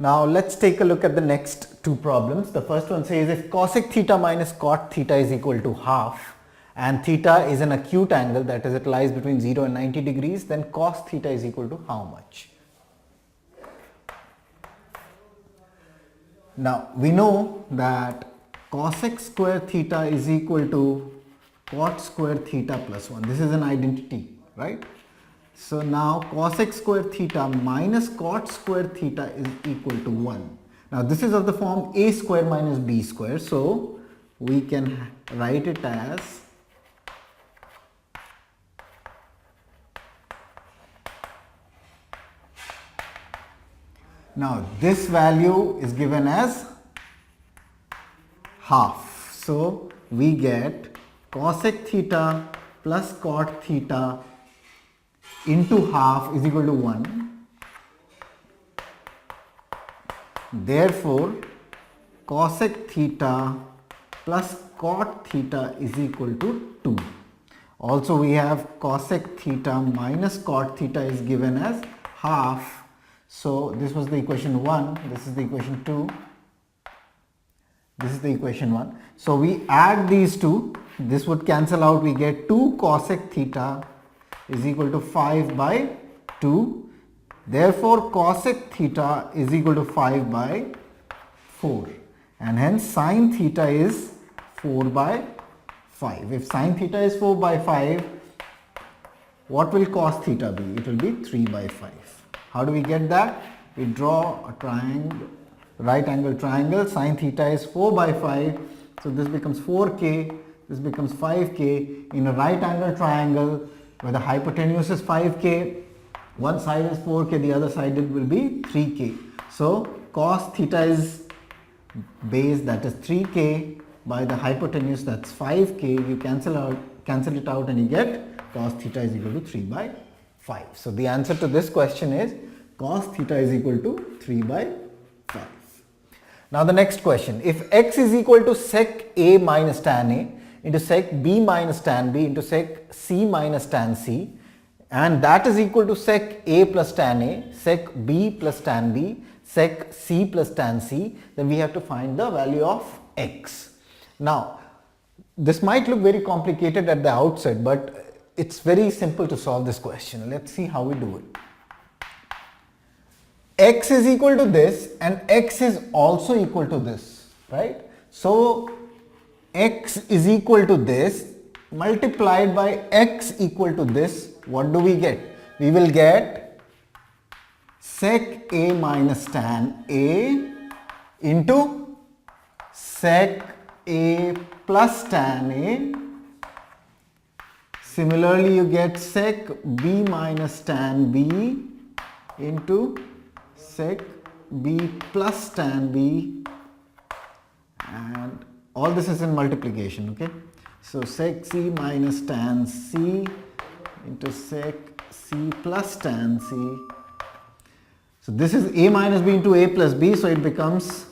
Now let's take a look at the next two problems. The first one says if cosec theta minus cot theta is equal to half and theta is an acute angle, that is it lies between 0 and 90 degrees, then cos theta is equal to how much? Now we know that cosec square theta is equal to cot square theta plus 1. This is an identity, right? So now cosec square theta minus cot square theta is equal to 1. Now this is of the form a square minus b square. So we can write it as now this value is given as half. So we get cosec theta plus cot theta into half is equal to 1. Therefore, cosec theta plus cot theta is equal to 2. Also, we have cosec theta minus cot theta is given as half. So, this was the equation 1, this is the equation 2, this is the equation 1. So, we add these two, this would cancel out, we get 2 cosec theta is equal to 5 by 2. Therefore, cosec theta is equal to 5 by 4 and hence sin theta is 4 by 5. If sin theta is 4 by 5, what will cos theta be? It will be 3 by 5. How do we get that? We draw a triangle, right angle triangle, sin theta is 4 by 5. So this becomes 4k, this becomes 5k in a right angle triangle where the hypotenuse is 5k, one side is 4k, the other side it will be 3k. So cos theta is base, that is 3k, by the hypotenuse, that's 5k. You cancel it out and you get cos theta is equal to 3 by 5. So the answer to this question is cos theta is equal to 3 by 5. Now the next question, if x is equal to sec a minus tan a into sec b minus tan b into sec c minus tan c, and that is equal to sec a plus tan a, sec b plus tan b, sec c plus tan c, then we have to find the value of x. Now this might look very complicated at the outset, but it's very simple to solve this question. Let's see how we do it. X is equal to this and x is also equal to this, right? So x is equal to this multiplied by x equal to this, what do we get? We will get sec a minus tan a into sec a plus tan a. Similarly, you get sec b minus tan b into sec b plus tan b, and all this is in multiplication, okay? So sec c minus tan c into sec c plus tan c. So this is a minus b into a plus b, so it becomes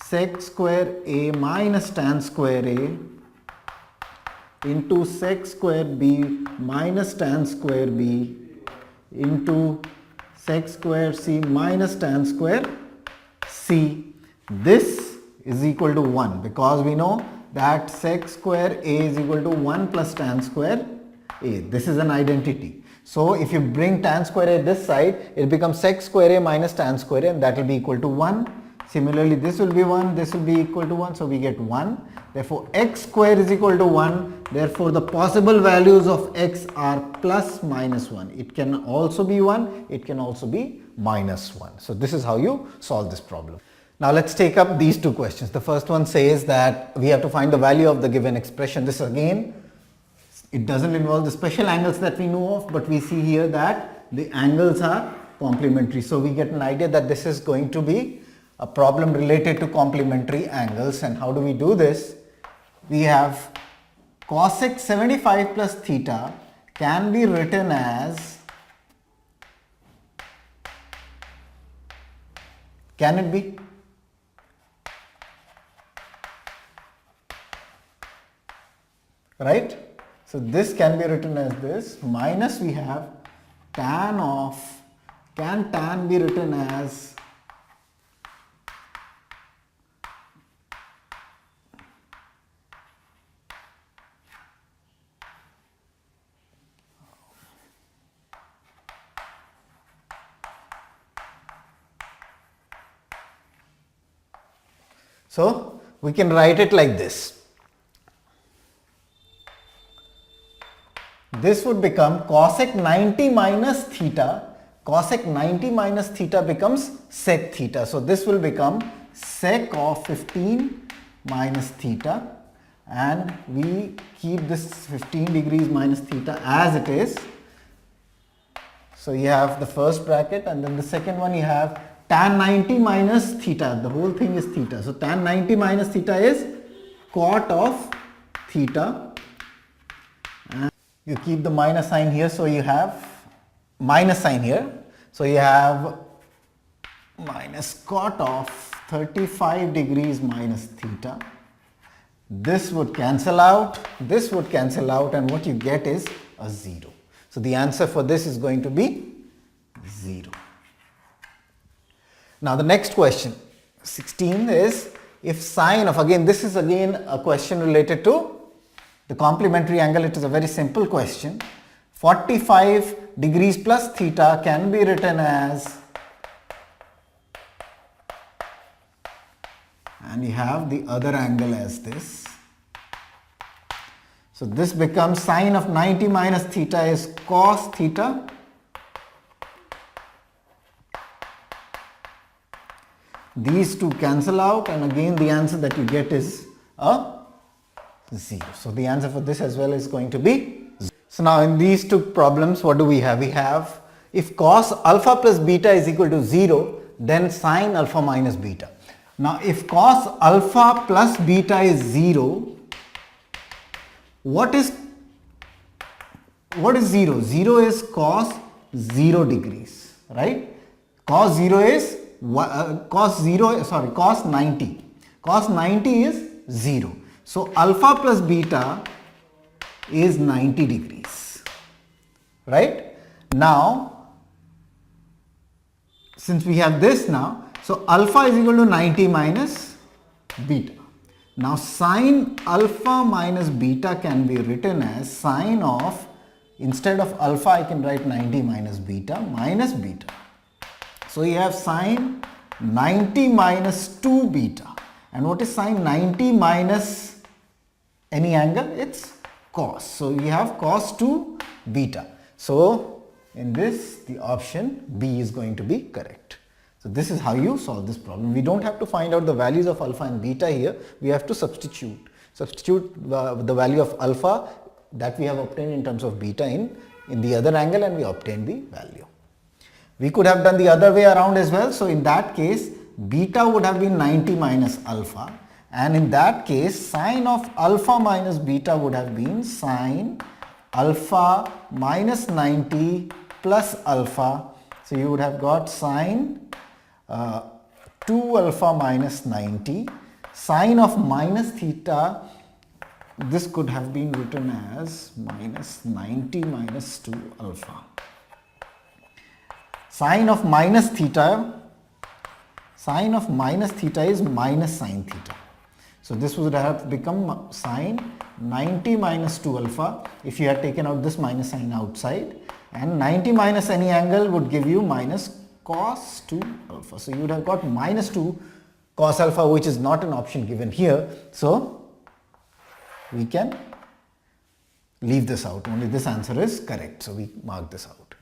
sec square a minus tan square a into sec square b minus tan square b into sec square c minus tan square c. This is equal to 1 because we know that sec square a is equal to 1 plus tan square a. This is an identity. So if you bring tan square a this side, it becomes sec square a minus tan square a, and that will be equal to 1. Similarly, this will be 1, this will be equal to 1, so we get 1. Therefore, x square is equal to 1. Therefore, the possible values of x are plus minus 1. It can also be 1, it can also be minus 1. So this is how you solve this problem. Now let's take up these two questions. The first one says that we have to find the value of the given expression. This again, it doesn't involve the special angles that we know of, but we see here that the angles are complementary. So we get an idea that this is going to be a problem related to complementary angles. And how do we do this? We have cosec 75 plus theta can be written as, can it be? Right? So this can be written as this, minus we have tan of, can tan be written as So we can write it like this. This would become cosec 90 minus theta. Cosec 90 minus theta becomes sec theta. So this will become sec of 15 minus theta, and we keep this 15 degrees minus theta as it is. So you have the first bracket, and then the second one you have tan 90 minus theta. The whole thing is theta. So tan 90 minus theta is cot of theta. And you keep the minus sign here, so you have minus sign here. So you have minus cot of 35 degrees minus theta. This would cancel out, this would cancel out, and what you get is a 0. So the answer for this is going to be 0. Now the next question, 16, is if sine of, again this is again a question related to the complementary angle. It is a very simple question. 45 degrees plus theta can be written as, and you have the other angle as this. So this becomes sine of 90 minus theta is cos theta. These two cancel out, and again the answer that you get is a 0. So the answer for this as well is going to be 0. So now in these two problems, what do we have? We have if cos alpha plus beta is equal to 0, then sine alpha minus beta. Now if cos alpha plus beta is 0, what is 0? 0 is cos 0 degrees, right? Cos 0 is cos 90. Cos 90 is 0. So alpha plus beta is 90 degrees, right? Now, since we have this now, so alpha is equal to 90 minus beta. Now sine alpha minus beta can be written as sine of, instead of alpha I can write 90 minus beta. So you have sine 90 minus 2 beta. And what is sine 90 minus any angle? It's cos. So you have cos 2 beta. So in this, the option B is going to be correct. So this is how you solve this problem. We don't have to find out the values of alpha and beta here. We have to substitute the value of alpha that we have obtained in terms of beta in the other angle, and we obtain the value. We could have done the other way around as well. So in that case, beta would have been 90 minus alpha, and in that case sine of alpha minus beta would have been sine alpha minus 90 plus alpha. So you would have got sine 2 alpha minus 90. Sine of minus theta, this could have been written as minus 90 minus 2 alpha. Sine of minus theta is minus sine theta. So this would have become sine 90 minus 2 alpha if you had taken out this minus sign outside, and 90 minus any angle would give you minus cos 2 alpha. So you would have got minus 2 cos alpha, which is not an option given here. So we can leave this out. Only this answer is correct. So we mark this out.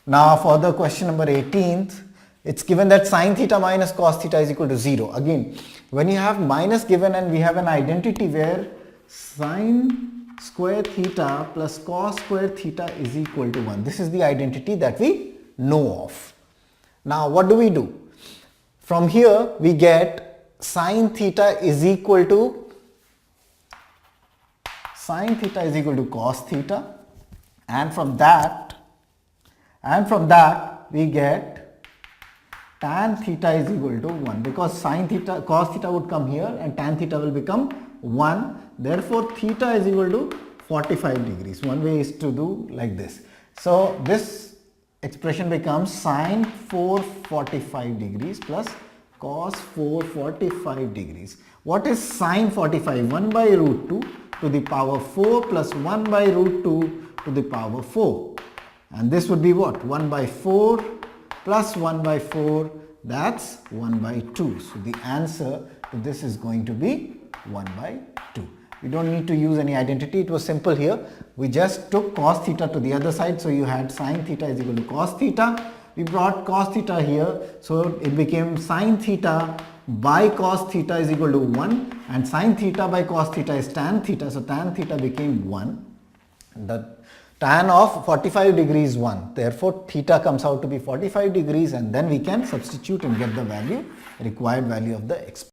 Now for the question number 18th, it's given that sine theta minus cos theta is equal to 0. Again, when you have minus given and we have an identity where sine square theta plus cos square theta is equal to 1. This is the identity that we know of. Now what do? From here we get sine theta is equal to cos theta, and from that we get tan theta is equal to 1, because sine theta, cos theta would come here and tan theta will become 1. Therefore theta is equal to 45 degrees. One way is to do like this. So this expression becomes sine 445 degrees plus cos 445 degrees. What is sine 45? 1 by root 2 to the power 4 plus 1 by root 2 to the power 4. And this would be what? 1 by 4 plus 1 by 4, that's 1 by 2. So the answer this is going to be 1 by 2. We don't need to use any identity. It was simple here. We just took cos theta to the other side. So you had sin theta is equal to cos theta. We brought cos theta here. So it became sin theta by cos theta is equal to 1, and sin theta by cos theta is tan theta. So tan theta became 1. The tan of 45 degrees 1. Therefore, theta comes out to be 45 degrees, and then we can substitute and get the value, required value of the expression.